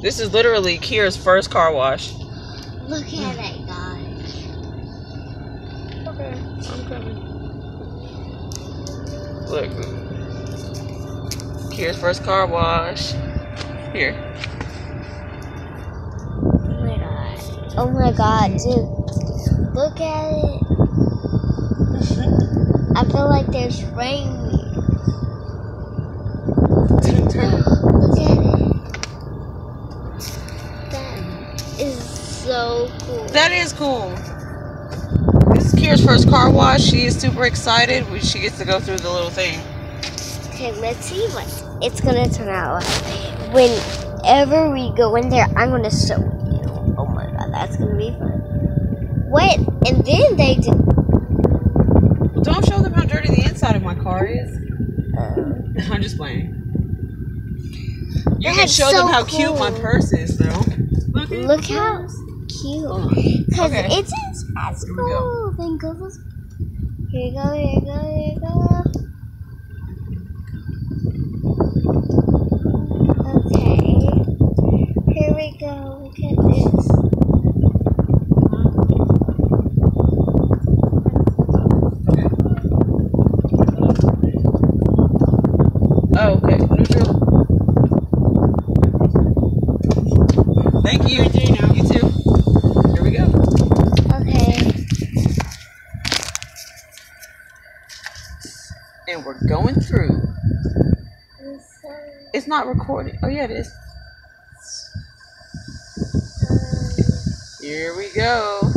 This is literally Kira's first car wash. Look at it, guys. Okay, I'm coming. Look. Kira's first car wash. Here. Oh my god, dude. Look at it. I feel like there's rain. Look at it. That is so cool. That is cool. This is Kira's first car wash. She is super excited when she gets to go through the little thing. Okay, let's see what it's gonna turn out like. Whenever we go in there, I'm gonna show you. Oh my god, that's gonna be fun. What? And then they do. Don't show them how dirty the inside of my car is. I'm just playing. You can show them how cute my purse is, though. Look how cute. Because Okay. it's as cool. Then go this. Here you go, here you go, here you go. Okay. Here we go. Look at this. Oh, okay. Neutral. Thank you. You too. Here we go. Okay. And we're going through. It's not recording. Oh, yeah, it is. Here we go.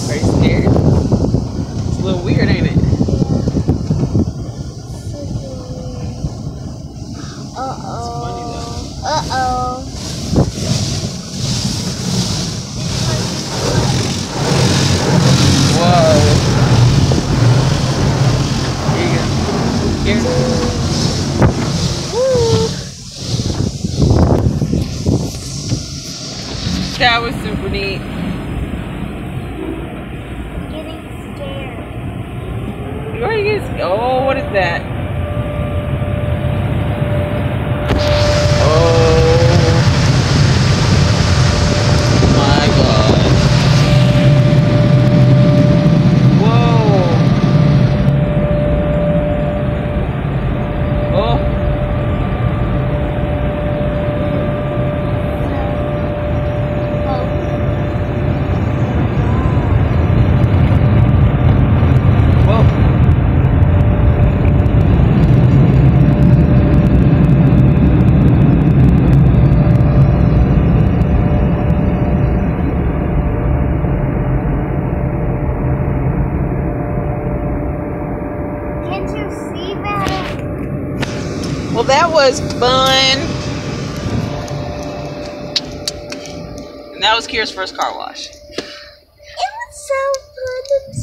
Are you scared? It's a little weird, ain't it? Uh-oh. Uh-oh. Whoa. Here you go. Here. Woo. That was super neat. Getting scared. You already get. Oh, what is that? Oh my god. Whoa. Oh. Whoa. Can't you see better? Well, that was fun. And that was Kira's first car wash. It was so fun and